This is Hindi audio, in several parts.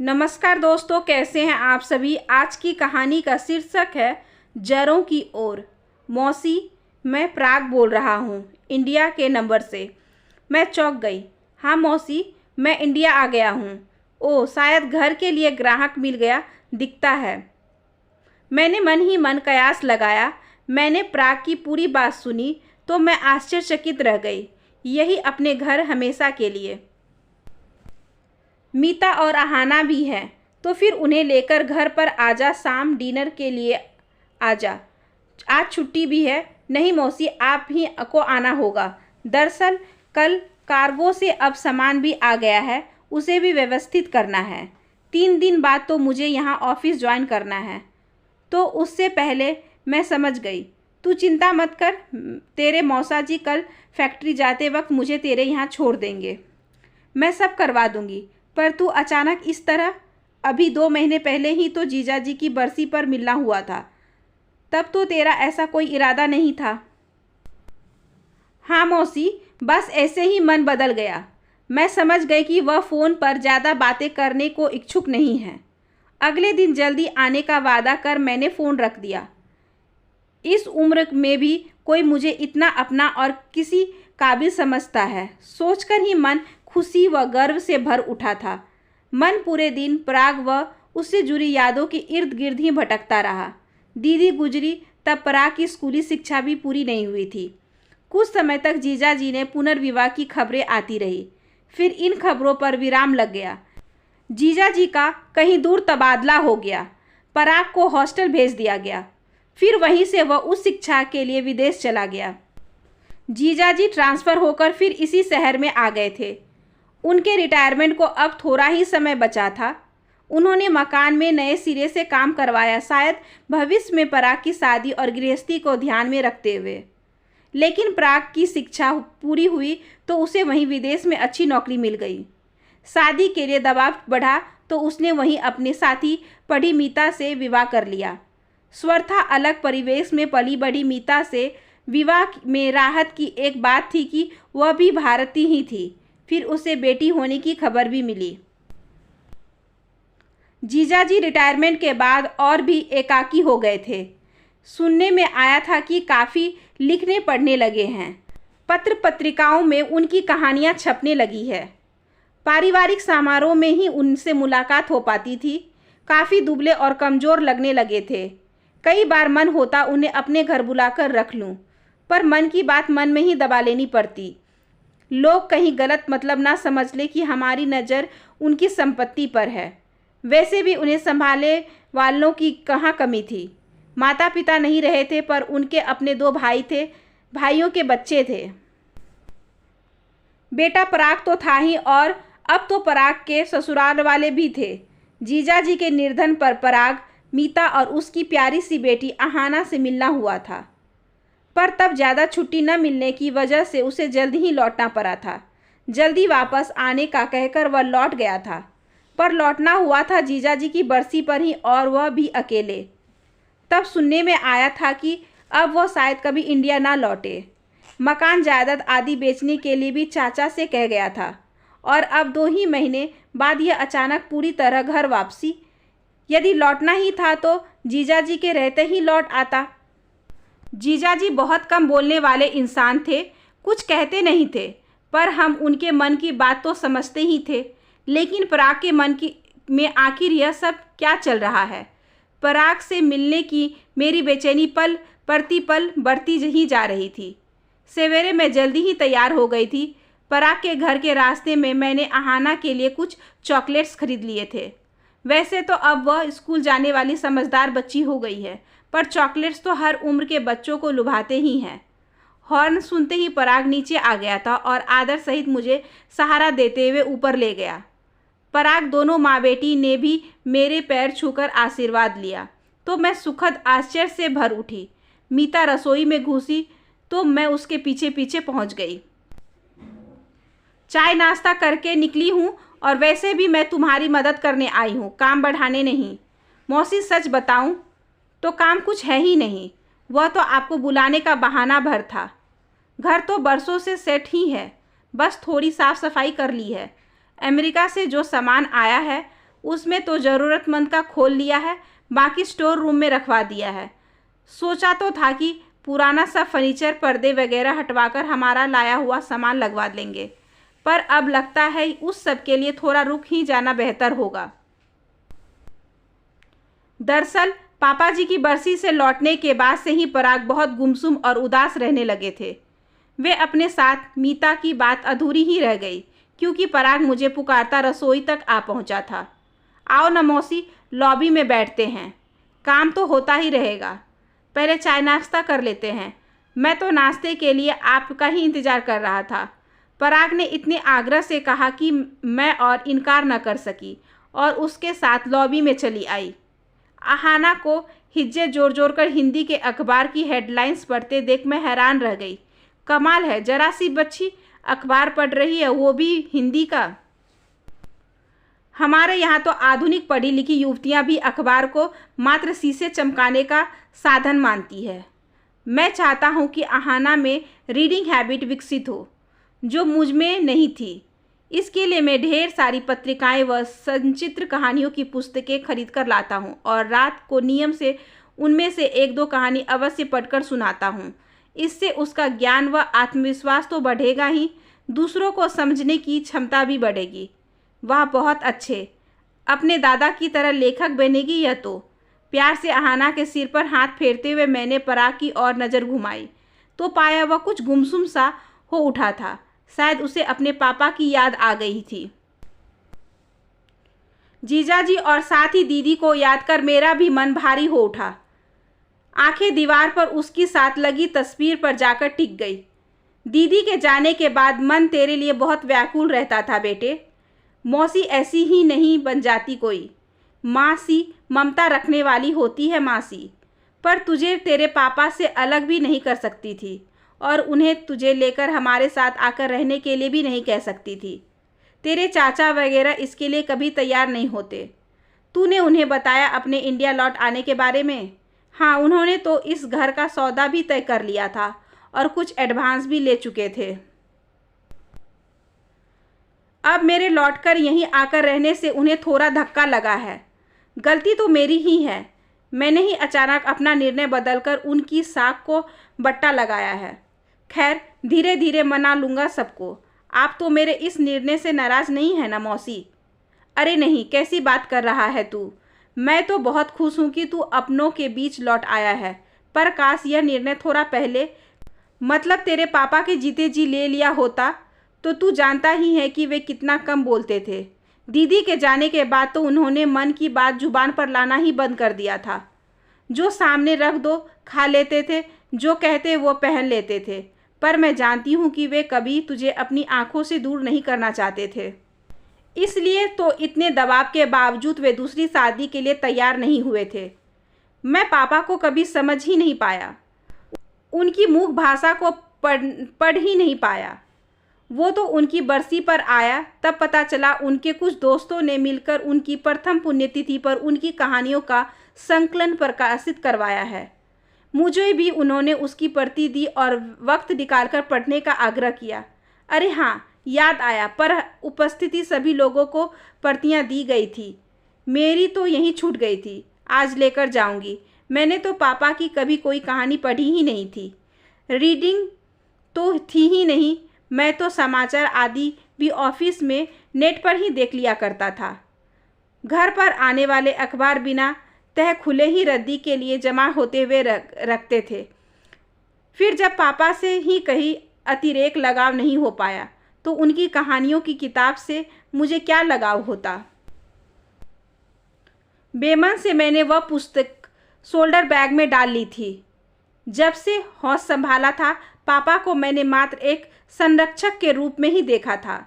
नमस्कार दोस्तों, कैसे हैं आप सभी। आज की कहानी का शीर्षक है जड़ों की ओर। मौसी, मैं प्राग बोल रहा हूँ, इंडिया के नंबर से। मैं चौंक गई। हाँ मौसी, मैं इंडिया आ गया हूँ। ओह, शायद घर के लिए ग्राहक मिल गया दिखता है। मैंने मन ही मन कयास लगाया। मैंने प्राग की पूरी बात सुनी तो मैं आश्चर्यचकित रह गई। यही अपने घर हमेशा के लिए। मीता और आहाना भी हैं, तो फिर उन्हें लेकर घर पर आजा, शाम डिनर के लिए आजा। आज छुट्टी भी है। नहीं मौसी, आप ही को आना होगा। दरअसल कल कार्गो से अब सामान भी आ गया है, उसे भी व्यवस्थित करना है। 3 दिन बाद तो मुझे यहाँ ऑफिस ज्वाइन करना है। तो उससे पहले मैं समझ गई। तू चिंता मत कर, तेरे मौसा जी कल फैक्ट्री जाते वक्त मुझे तेरे यहाँ छोड़ देंगे। मैं सब करवा दूंगी। पर तू अचानक इस तरह? अभी 2 महीने पहले ही तो जीजा जी की बरसी पर मिलना हुआ था। तब तो तेरा ऐसा कोई इरादा नहीं था। हाँ मौसी, बस ऐसे ही मन बदल गया। मैं समझ गई कि वह फ़ोन पर ज़्यादा बातें करने को इच्छुक नहीं है। अगले दिन जल्दी आने का वादा कर मैंने फ़ोन रख दिया। इस उम्र में भी कोई मुझे इतना अपना और किसी काबिल समझता है, सोचकर ही मन खुशी व गर्व से भर उठा था। मन पूरे दिन प्राग व उससे जुड़ी यादों के इर्द गिर्द ही भटकता रहा। दीदी गुजरी तब प्राग की स्कूली शिक्षा भी पूरी नहीं हुई थी। कुछ समय तक जीजा जी ने पुनर्विवाह की खबरें आती रही। फिर इन खबरों पर विराम लग गया। जीजा जी का कहीं दूर तबादला हो गया। पराग को हॉस्टल भेज दिया गया। फिर वहीं से वह उस शिक्षा के लिए विदेश चला गया। जीजा जी ट्रांसफ़र होकर फिर इसी शहर में आ गए थे। उनके रिटायरमेंट को अब थोड़ा ही समय बचा था। उन्होंने मकान में नए सिरे से काम करवाया, शायद भविष्य में पराग की शादी और गृहस्थी को ध्यान में रखते हुए। लेकिन पराग की शिक्षा पूरी हुई तो उसे वहीं विदेश में अच्छी नौकरी मिल गई। शादी के लिए दबाव बढ़ा तो उसने वहीं अपने साथी पढ़ी मीता से विवाह कर लिया। स्वतः अलग परिवेश में पली बढ़ी मीता से विवाह में राहत की एक बात थी कि वह भी भारतीय ही थी। फिर उसे बेटी होने की खबर भी मिली। जीजाजी रिटायरमेंट के बाद और भी एकाकी हो गए थे। सुनने में आया था कि काफ़ी लिखने पढ़ने लगे हैं। पत्र पत्रिकाओं में उनकी कहानियां छपने लगी है। पारिवारिक समारोह में ही उनसे मुलाकात हो पाती थी। काफ़ी दुबले और कमज़ोर लगने लगे थे। कई बार मन होता उन्हें अपने घर बुलाकर रख लूं, पर मन की बात मन में ही दबा लेनी पड़ती। लोग कहीं गलत मतलब ना समझ ले कि हमारी नज़र उनकी संपत्ति पर है। वैसे भी उन्हें संभाले वालों की कहाँ कमी थी। माता पिता नहीं रहे थे, पर उनके अपने 2 भाई थे, भाइयों के बच्चे थे। बेटा पराग तो था ही, और अब तो पराग के ससुराल वाले भी थे। जीजा जी के निर्धन पर पराग, मीता और उसकी प्यारी सी बेटी आहाना से मिलना हुआ था। पर तब ज़्यादा छुट्टी न मिलने की वजह से उसे जल्द ही लौटना पड़ा था। जल्दी वापस आने का कहकर वह लौट गया था, पर लौटना हुआ था जीजाजी की बरसी पर ही, और वह भी अकेले। तब सुनने में आया था कि अब वह शायद कभी इंडिया ना लौटे। मकान जायदाद आदि बेचने के लिए भी चाचा से कह गया था, और अब 2 ही महीने बाद यह अचानक पूरी तरह घर वापसी। यदि लौटना ही था तो जीजाजी के रहते ही लौट आता। जीजाजी बहुत कम बोलने वाले इंसान थे, कुछ कहते नहीं थे, पर हम उनके मन की बात तो समझते ही थे। लेकिन पराग के मन की में आखिर यह सब क्या चल रहा है। पराग से मिलने की मेरी बेचैनी पल प्रतिपल बढ़ती ही जा रही थी। सवेरे मैं जल्दी ही तैयार हो गई थी। पराग के घर के रास्ते में मैंने आहाना के लिए कुछ चॉकलेट्स खरीद लिए थे। वैसे तो अब वह स्कूल जाने वाली समझदार बच्ची हो गई है, पर चॉकलेट्स तो हर उम्र के बच्चों को लुभाते ही हैं। हॉर्न सुनते ही पराग नीचे आ गया था और आदर सहित मुझे सहारा देते हुए ऊपर ले गया। पराग दोनों माँ बेटी ने भी मेरे पैर छूकर आशीर्वाद लिया तो मैं सुखद आश्चर्य से भर उठी। मीता रसोई में घुसी तो मैं उसके पीछे पीछे पहुंच गई। चाय नाश्ता करके निकली हूँ, और वैसे भी मैं तुम्हारी मदद करने आई हूँ, काम बढ़ाने नहीं। मौसी सच बताऊँ तो काम कुछ है ही नहीं, वह तो आपको बुलाने का बहाना भर था। घर तो बरसों से सेट ही है, बस थोड़ी साफ सफाई कर ली है। अमेरिका से जो सामान आया है उसमें तो ज़रूरतमंद का खोल लिया है, बाकी स्टोर रूम में रखवा दिया है। सोचा तो था कि पुराना सब फर्नीचर, पर्दे वगैरह हटवाकर हमारा लाया हुआ सामान लगवा लेंगे, पर अब लगता है उस सब के लिए थोड़ा रुक ही जाना बेहतर होगा। दरअसल पापा जी की बरसी से लौटने के बाद से ही पराग बहुत गुमसुम और उदास रहने लगे थे। वे अपने साथ मीता की बात अधूरी ही रह गई, क्योंकि पराग मुझे पुकारता रसोई तक आ पहुंचा था। आओ न मौसी, लॉबी में बैठते हैं, काम तो होता ही रहेगा। पहले चाय नाश्ता कर लेते हैं। मैं तो नाश्ते के लिए आपका ही इंतज़ार कर रहा था। पराग ने इतने आग्रह से कहा कि मैं और इनकार न कर सकी और उसके साथ लॉबी में चली आई। आहाना को हिज्जे जोड़ जोड़ कर हिंदी के अखबार की हेडलाइंस पढ़ते देख मैं हैरान रह गई। कमाल है, जरा सी बच्ची अखबार पढ़ रही है, वो भी हिंदी का। हमारे यहाँ तो आधुनिक पढ़ी लिखी युवतियाँ भी अखबार को मात्र शीशे चमकाने का साधन मानती है। मैं चाहता हूँ कि आहाना में रीडिंग हैबिट विकसित हो, जो मुझ में नहीं थी। इसके लिए मैं ढेर सारी पत्रिकाएं व संचित्र कहानियों की पुस्तकें खरीद कर लाता हूँ और रात को नियम से उनमें से एक दो कहानी अवश्य पढ़कर सुनाता हूँ। इससे उसका ज्ञान व आत्मविश्वास तो बढ़ेगा ही, दूसरों को समझने की क्षमता भी बढ़ेगी। वह बहुत अच्छे, अपने दादा की तरह लेखक बनेगी यह तो। प्यार से आहाना के सिर पर हाथ फेरते हुए मैंने पराग की ओर नज़र घुमाई तो पाया वह कुछ गुमसुम सा हो उठा था। शायद उसे अपने पापा की याद आ गई थी। जीजाजी और साथ ही दीदी को याद कर मेरा भी मन भारी हो उठा। आंखें दीवार पर उसकी साथ लगी तस्वीर पर जाकर टिक गई। दीदी के जाने के बाद मन तेरे लिए बहुत व्याकुल रहता था बेटे। मौसी ऐसी ही नहीं बन जाती कोई। माँ सी ममता रखने वाली होती है मासी, पर तुझे तेरे पापा से अलग भी नहीं कर सकती थी और उन्हें तुझे लेकर हमारे साथ आकर रहने के लिए भी नहीं कह सकती थी। तेरे चाचा वगैरह इसके लिए कभी तैयार नहीं होते। तूने उन्हें बताया अपने इंडिया लौट आने के बारे में? हाँ, उन्होंने तो इस घर का सौदा भी तय कर लिया था और कुछ एडवांस भी ले चुके थे। अब मेरे लौटकर यहीं आकर रहने से उन्हें थोड़ा धक्का लगा है। गलती तो मेरी ही है। मैंने ही अचानक अपना निर्णय बदलकर उनकी साख को बट्टा लगाया है। खैर, धीरे धीरे मना लूँगा सबको। आप तो मेरे इस निर्णय से नाराज़ नहीं है ना मौसी? अरे नहीं, कैसी बात कर रहा है तू? मैं तो बहुत खुश हूँ कि तू अपनों के बीच लौट आया है, पर काश यह निर्णय थोड़ा पहले, मतलब तेरे पापा के जीते जी ले लिया होता। तो तू जानता ही है कि वे कितना कम बोलते थे। दीदी के जाने के बाद तो उन्होंने मन की बात जुबान पर लाना ही बंद कर दिया था। जो सामने रख दो खा लेते थे, जो कहते वो पहन लेते थे। पर मैं जानती हूँ कि वे कभी तुझे अपनी आंखों से दूर नहीं करना चाहते थे। इसलिए तो इतने दबाव के बावजूद वे दूसरी शादी के लिए तैयार नहीं हुए थे। मैं पापा को कभी समझ ही नहीं पाया, उनकी मुख भाषा को पढ़ ही नहीं पाया। वो तो उनकी बरसी पर आया, तब पता चला उनके कुछ दोस्तों ने मिलकर उनकी प्रथम पुण्यतिथि पर उनकी कहानियों का संकलन प्रकाशित करवाया है। मुझे भी उन्होंने उसकी प्रति दी और वक्त निकालकर पढ़ने का आग्रह किया। अरे हाँ, याद आया, पर उपस्थिति सभी लोगों को प्रतियां दी गई थी। मेरी तो यहीं छूट गई थी। आज लेकर जाऊंगी। मैंने तो पापा की कभी कोई कहानी पढ़ी ही नहीं थी। रीडिंग तो थी ही नहीं। मैं तो समाचार आदि भी ऑफिस में नेट पर ही देख लिया करता था। घर पर आने वाले अखबार बिना तह खुले ही रद्दी के लिए जमा होते हुए रखते थे। फिर जब पापा से ही कहीं अतिरेक लगाव नहीं हो पाया तो उनकी कहानियों की किताब से मुझे क्या लगाव होता। बेमन से मैंने वह पुस्तक शोल्डर बैग में डाल ली थी। जब से होश संभाला था, पापा को मैंने मात्र एक संरक्षक के रूप में ही देखा था।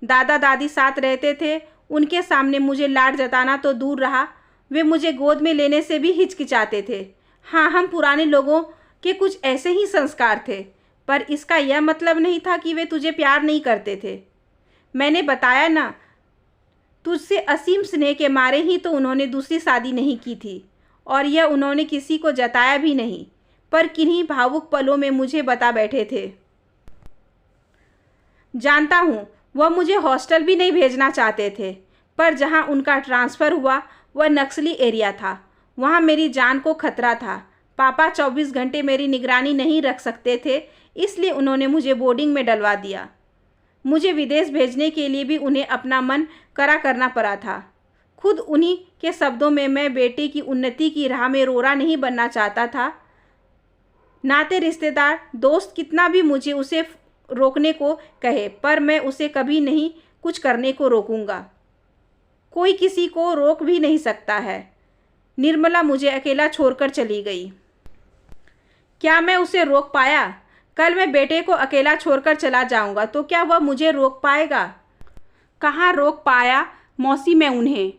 दादा दादी साथ रहते थे, उनके सामने मुझे लाड जताना तो दूर रहा, वे मुझे गोद में लेने से भी हिचकिचाते थे। हाँ, हम पुराने लोगों के कुछ ऐसे ही संस्कार थे, पर इसका यह मतलब नहीं था कि वे तुझे प्यार नहीं करते थे। मैंने बताया ना, तुझसे असीम स्नेह के मारे ही तो उन्होंने दूसरी शादी नहीं की थी, और यह उन्होंने किसी को जताया भी नहीं, पर किन्हीं भावुक पलों में मुझे बता बैठे थे। जानता हूँ, वह मुझे हॉस्टल भी नहीं भेजना चाहते थे, पर जहां उनका ट्रांसफ़र हुआ वह नक्सली एरिया था। वहां मेरी जान को खतरा था। पापा 24 घंटे मेरी निगरानी नहीं रख सकते थे, इसलिए उन्होंने मुझे बोर्डिंग में डलवा दिया। मुझे विदेश भेजने के लिए भी उन्हें अपना मन कड़ा करना पड़ा था। खुद उन्हीं के शब्दों में, मैं बेटे की उन्नति की राह में रोड़ा नहीं बनना चाहता था। नाते रिश्तेदार दोस्त कितना भी मुझे उसे रोकने को कहे, पर मैं उसे कभी नहीं कुछ करने को रोकूंगा। कोई किसी को रोक भी नहीं सकता है। निर्मला मुझे अकेला छोड़कर चली गई। क्या मैं उसे रोक पाया? कल मैं बेटे को अकेला छोड़कर चला जाऊंगा तो क्या वह मुझे रोक पाएगा? कहाँ रोक पाया मौसी मैं उन्हें।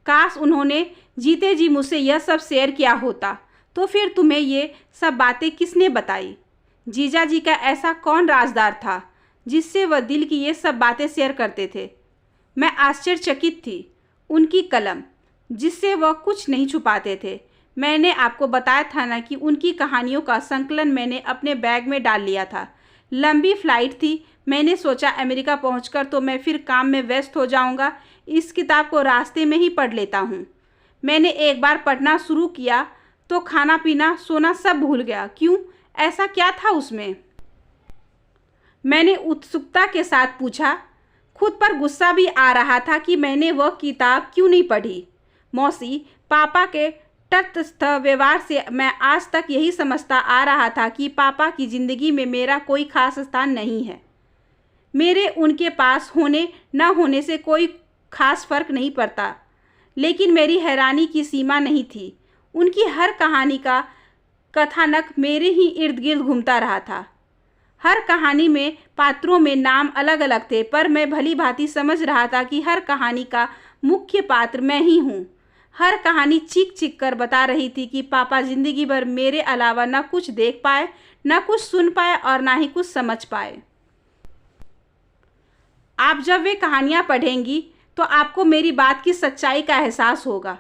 काश उन्होंने जीते जी मुझसे यह सब शेयर किया होता। तो फिर तुम्हें ये सब बातें किसने बताई? जीजा जी का ऐसा कौन राजदार था जिससे वह दिल की ये सब बातें शेयर करते थे? मैं आश्चर्यचकित थी। उनकी कलम, जिससे वह कुछ नहीं छुपाते थे। मैंने आपको बताया था ना कि उनकी कहानियों का संकलन मैंने अपने बैग में डाल लिया था। लंबी फ्लाइट थी। मैंने सोचा अमेरिका पहुंचकर तो मैं फिर काम में व्यस्त हो जाऊंगा, इस किताब को रास्ते में ही पढ़ लेता हूं। मैंने एक बार पढ़ना शुरू किया तो खाना पीना सोना सब भूल गया। क्यों? ऐसा क्या था उसमें? मैंने उत्सुकता के साथ पूछा। खुद पर गुस्सा भी आ रहा था कि मैंने वह किताब क्यों नहीं पढ़ी। मौसी, पापा के तटस्थ व्यवहार से मैं आज तक यही समझता आ रहा था कि पापा की ज़िंदगी में मेरा कोई खास स्थान नहीं है। मेरे उनके पास होने न होने से कोई खास फर्क नहीं पड़ता। लेकिन मेरी हैरानी की सीमा नहीं थी। उनकी हर कहानी का कथानक मेरे ही इर्द गिर्द घूमता रहा था। हर कहानी में पात्रों में नाम अलग अलग थे, पर मैं भली भांति समझ रहा था कि हर कहानी का मुख्य पात्र मैं ही हूँ। हर कहानी चीख चीख कर बता रही थी कि पापा जिंदगी भर मेरे अलावा न कुछ देख पाए, न कुछ सुन पाए और ना ही कुछ समझ पाए। आप जब वे कहानियाँ पढ़ेंगी तो आपको मेरी बात की सच्चाई का एहसास होगा।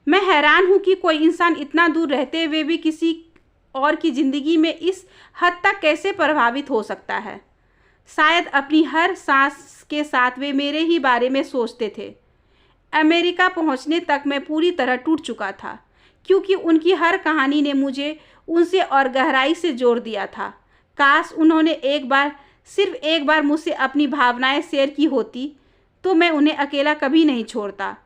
मैं हैरान हूँ कि कोई इंसान इतना दूर रहते हुए भी किसी और की ज़िंदगी में इस हद तक कैसे प्रभावित हो सकता है। शायद अपनी हर सांस के साथ वे मेरे ही बारे में सोचते थे। अमेरिका पहुंचने तक मैं पूरी तरह टूट चुका था, क्योंकि उनकी हर कहानी ने मुझे उनसे और गहराई से जोड़ दिया था। काश उन्होंने सिर्फ एक बार मुझसे अपनी भावनाएं शेयर की होती तो मैं उन्हें अकेला कभी नहीं छोड़ता।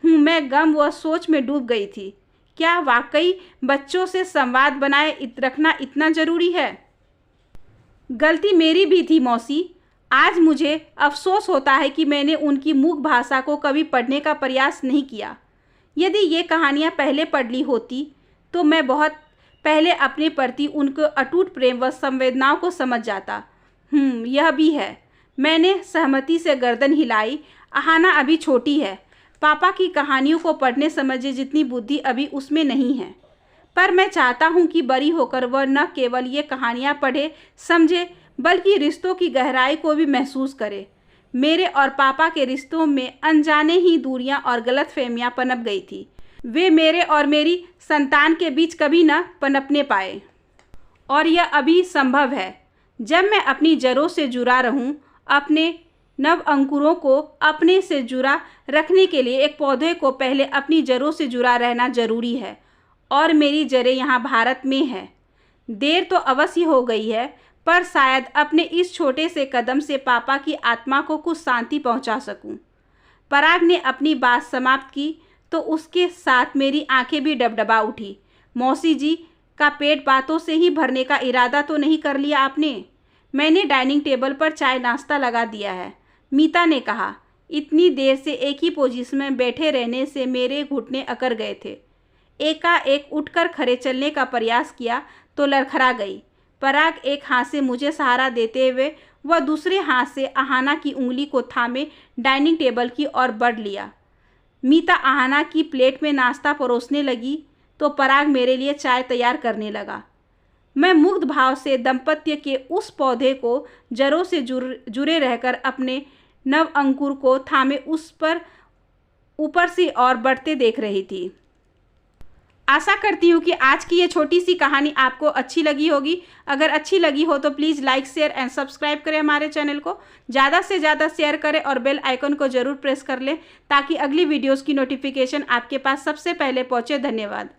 मैं गम व सोच में डूब गई थी। क्या वाकई बच्चों से संवाद बनाए रखना इतना ज़रूरी है? गलती मेरी भी थी मौसी। आज मुझे अफसोस होता है कि मैंने उनकी मूक भाषा को कभी पढ़ने का प्रयास नहीं किया। यदि ये कहानियाँ पहले पढ़ ली होती तो मैं बहुत पहले अपने प्रति उनके अटूट प्रेम व संवेदनाओं को समझ जाता। यह भी है। मैंने सहमति से गर्दन हिलाई। अहाना अभी छोटी है। पापा की कहानियों को पढ़ने समझे जितनी बुद्धि अभी उसमें नहीं है, पर मैं चाहता हूँ कि बड़ी होकर वह न केवल ये कहानियाँ पढ़े समझे, बल्कि रिश्तों की गहराई को भी महसूस करे। मेरे और पापा के रिश्तों में अनजाने ही दूरियाँ और गलतफहमियाँ पनप गई थी। वे मेरे और मेरी संतान के बीच कभी न पनपने पाए, और यह अभी संभव है। जब मैं अपनी जड़ों से जुड़ा रहूं, अपने नव अंकुरों को अपने से जुड़ा रखने के लिए एक पौधे को पहले अपनी जड़ों से जुड़ा रहना जरूरी है, और मेरी जड़ें यहाँ भारत में है। देर तो अवश्य हो गई है, पर शायद अपने इस छोटे से कदम से पापा की आत्मा को कुछ शांति पहुँचा सकूँ। पराग ने अपनी बात समाप्त की तो उसके साथ मेरी आंखें भी डबडबा उठी। मौसी जी का पेट बातों से ही भरने का इरादा तो नहीं कर लिया आपने? मैंने डाइनिंग टेबल पर चाय नाश्ता लगा दिया है, मीता ने कहा। इतनी देर से एक ही पोजीशन में बैठे रहने से मेरे घुटने अकड़ गए थे। एकाएक उठकर खड़े चलने का प्रयास किया तो लड़खड़ा गई। पराग एक हाथ से मुझे सहारा देते हुए वह दूसरे हाथ से अहाना की उंगली को थामे डाइनिंग टेबल की ओर बढ़ लिया। मीता अहाना की प्लेट में नाश्ता परोसने लगी तो पराग मेरे लिए चाय तैयार करने लगा। मैं मुग्ध भाव से दंपत्य के उस पौधे को जड़ों से जुड़े रहकर अपने नव अंकुर को थामे उस पर ऊपर से और बढ़ते देख रही थी। आशा करती हूँ कि आज की ये छोटी सी कहानी आपको अच्छी लगी होगी। अगर अच्छी लगी हो तो please like, share and subscribe करें हमारे चैनल को। ज़्यादा से ज़्यादा शेयर करें और बेल आइकन को ज़रूर प्रेस कर लें ताकि अगली वीडियोज़ की नोटिफिकेशन आपके पास सबसे पहले पहुँचे। धन्यवाद।